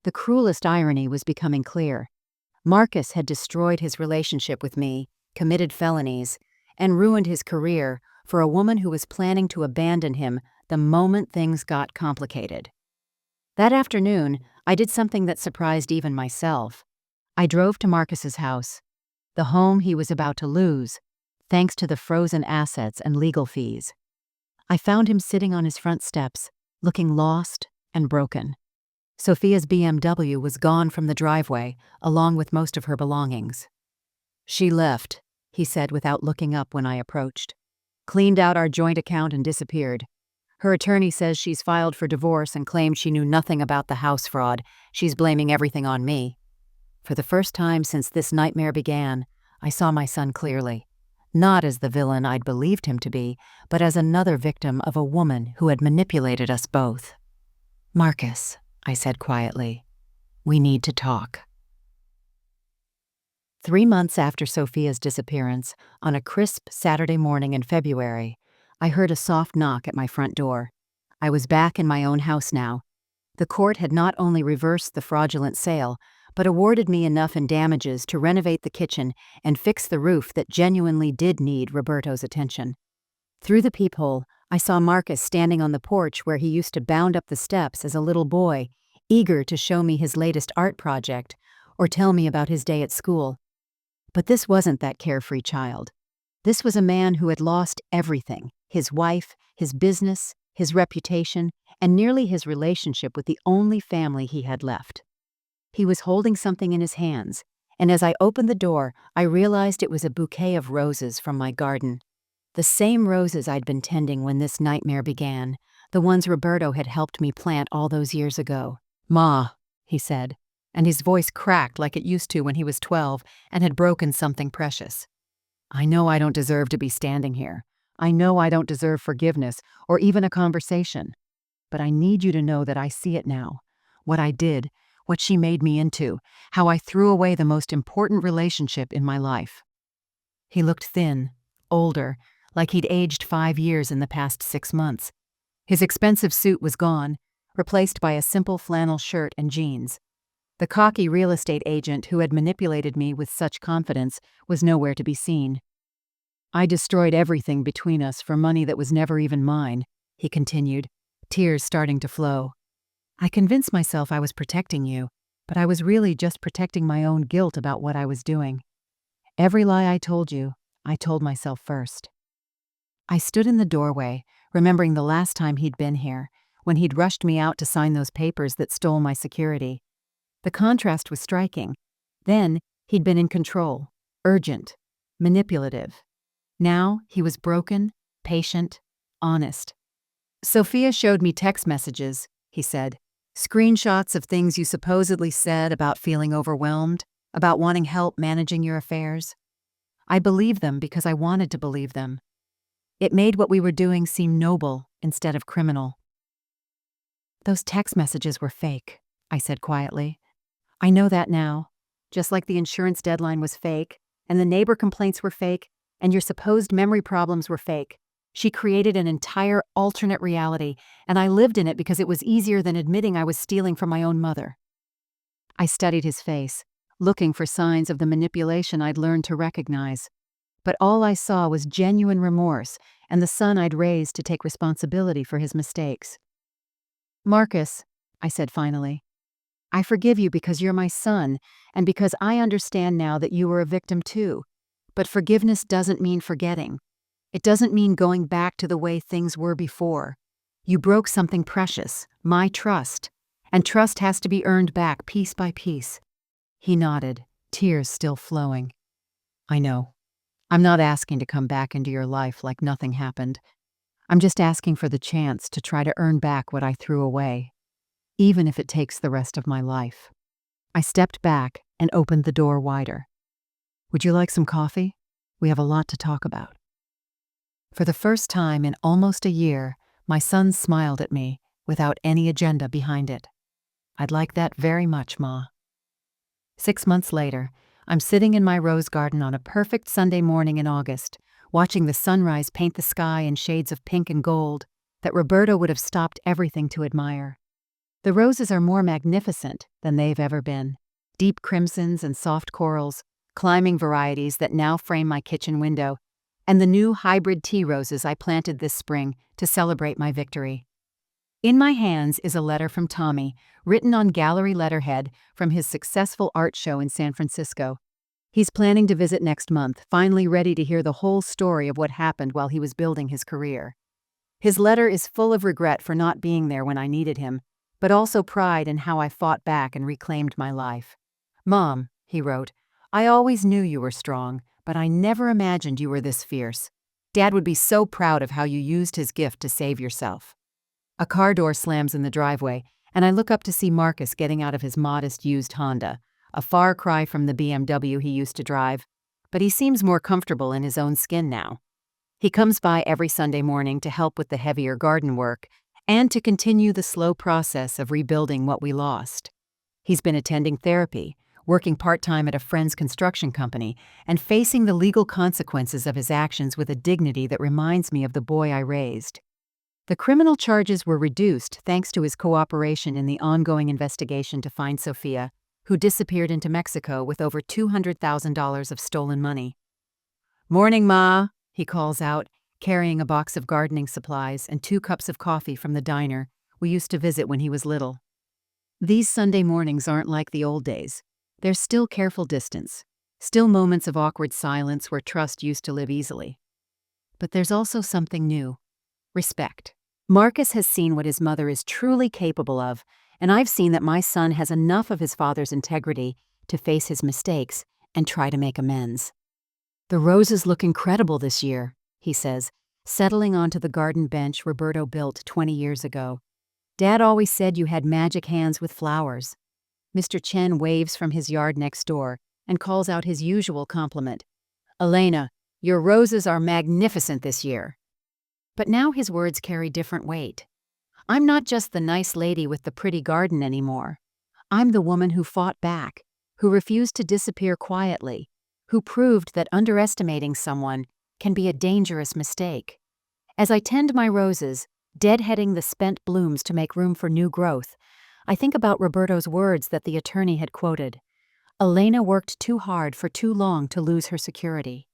The cruelest irony was becoming clear. Marcus had destroyed his relationship with me, committed felonies, and ruined his career for a woman who was planning to abandon him the moment things got complicated. That afternoon, I did something that surprised even myself. I drove to Marcus's house, the home he was about to lose, thanks to the frozen assets and legal fees. I found him sitting on his front steps, looking lost and broken. Sophia's BMW was gone from the driveway, along with most of her belongings. She left, he said without looking up when I approached. Cleaned out our joint account and disappeared. Her attorney says she's filed for divorce and claimed she knew nothing about the house fraud. She's blaming everything on me. For the first time since this nightmare began, I saw my son clearly. Not as the villain I'd believed him to be, but as another victim of a woman who had manipulated us both. Marcus, I said quietly, we need to talk. 3 months after Sophia's disappearance, on a crisp Saturday morning in February, I heard a soft knock at my front door. I was back in my own house now. The court had not only reversed the fraudulent sale, but awarded me enough in damages to renovate the kitchen and fix the roof that genuinely did need Roberto's attention. Through the peephole, I saw Marcus standing on the porch where he used to bound up the steps as a little boy, eager to show me his latest art project or tell me about his day at school. But this wasn't that carefree child. This was a man who had lost everything: his wife, his business, his reputation, and nearly his relationship with the only family he had left. He was holding something in his hands, and as I opened the door, I realized it was a bouquet of roses from my garden. The same roses I'd been tending when this nightmare began, the ones Roberto had helped me plant all those years ago. "Ma," he said, and his voice cracked like it used to when he was 12 and had broken something precious. "I know I don't deserve to be standing here. I know I don't deserve forgiveness or even a conversation. But I need you to know that I see it now. What I did, what she made me into, how I threw away the most important relationship in my life." He looked thin, older, like he'd aged 5 years in the past 6 months. His expensive suit was gone, replaced by a simple flannel shirt and jeans. The cocky real estate agent who had manipulated me with such confidence was nowhere to be seen. "I destroyed everything between us for money that was never even mine," he continued, tears starting to flow. "I convinced myself I was protecting you, but I was really just protecting my own guilt about what I was doing. Every lie I told you, I told myself first." I stood in the doorway, remembering the last time he'd been here, when he'd rushed me out to sign those papers that stole my security. The contrast was striking. Then, he'd been in control, urgent, manipulative. Now, he was broken, patient, honest. "Sophia showed me text messages," he said. "Screenshots of things you supposedly said about feeling overwhelmed, about wanting help managing your affairs. I believed them because I wanted to believe them. It made what we were doing seem noble instead of criminal." "Those text messages were fake," I said quietly. "I know that now. Just like the insurance deadline was fake, and the neighbor complaints were fake, and your supposed memory problems were fake. She created an entire alternate reality, and I lived in it because it was easier than admitting I was stealing from my own mother." I studied his face, looking for signs of the manipulation I'd learned to recognize. But all I saw was genuine remorse and the son I'd raised to take responsibility for his mistakes. "Marcus," I said finally, "I forgive you because you're my son, and because I understand now that you were a victim too. But forgiveness doesn't mean forgetting. It doesn't mean going back to the way things were before. You broke something precious, my trust, and trust has to be earned back piece by piece." He nodded, tears still flowing. "I know. I'm not asking to come back into your life like nothing happened. I'm just asking for the chance to try to earn back what I threw away, even if it takes the rest of my life." I stepped back and opened the door wider. "Would you like some coffee? We have a lot to talk about." For the first time in almost a year, my son smiled at me without any agenda behind it. "I'd like that very much, Ma." 6 months later, I'm sitting in my rose garden on a perfect Sunday morning in August, watching the sunrise paint the sky in shades of pink and gold that Roberto would have stopped everything to admire. The roses are more magnificent than they've ever been. Deep crimsons and soft corals, climbing varieties that now frame my kitchen window, and the new hybrid tea roses I planted this spring to celebrate my victory. In my hands is a letter from Tommy, written on gallery letterhead from his successful art show in San Francisco. He's planning to visit next month, finally ready to hear the whole story of what happened while he was building his career. His letter is full of regret for not being there when I needed him, but also pride in how I fought back and reclaimed my life. "Mom," he wrote, "I always knew you were strong, but I never imagined you were this fierce. Dad would be so proud of how you used his gift to save yourself." A car door slams in the driveway, and I look up to see Marcus getting out of his modest used Honda, a far cry from the BMW he used to drive, but he seems more comfortable in his own skin now. He comes by every Sunday morning to help with the heavier garden work and to continue the slow process of rebuilding what we lost. He's been attending therapy, working part-time at a friend's construction company, and facing the legal consequences of his actions with a dignity that reminds me of the boy I raised. The criminal charges were reduced thanks to his cooperation in the ongoing investigation to find Sophia, who disappeared into Mexico with over $200,000 of stolen money. "Morning, Ma," he calls out, carrying a box of gardening supplies and 2 cups of coffee from the diner we used to visit when he was little. These Sunday mornings aren't like the old days. There's still careful distance, still moments of awkward silence where trust used to live easily. But there's also something new: respect. Marcus has seen what his mother is truly capable of, and I've seen that my son has enough of his father's integrity to face his mistakes and try to make amends. "The roses look incredible this year," he says, settling onto the garden bench Roberto built 20 years ago. "Dad always said you had magic hands with flowers." Mr. Chen waves from his yard next door and calls out his usual compliment: "Elena, your roses are magnificent this year." But now his words carry different weight. I'm not just the nice lady with the pretty garden anymore. I'm the woman who fought back, who refused to disappear quietly, who proved that underestimating someone can be a dangerous mistake. As I tend my roses, deadheading the spent blooms to make room for new growth, I think about Roberto's words that the attorney had quoted. Elena worked too hard for too long to lose her security.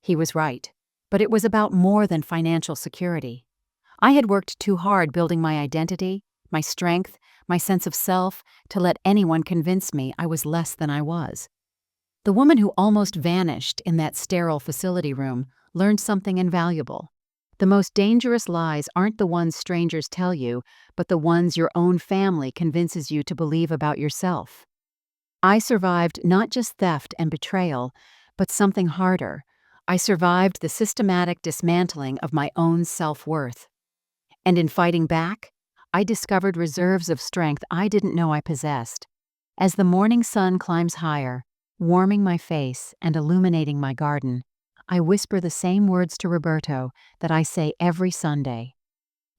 He was right, but it was about more than financial security. I had worked too hard building my identity, my strength, my sense of self, to let anyone convince me I was less than I was. The woman who almost vanished in that sterile facility room learned something invaluable. The most dangerous lies aren't the ones strangers tell you, but the ones your own family convinces you to believe about yourself. I survived not just theft and betrayal, but something harder. I survived the systematic dismantling of my own self-worth. And in fighting back, I discovered reserves of strength I didn't know I possessed. As the morning sun climbs higher, warming my face and illuminating my garden, I whisper the same words to Roberto that I say every Sunday.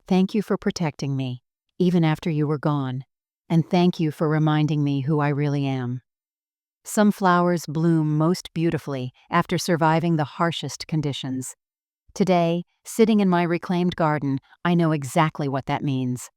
Thank you for protecting me, even after you were gone, and thank you for reminding me who I really am. Some flowers bloom most beautifully after surviving the harshest conditions. Today, sitting in my reclaimed garden, I know exactly what that means.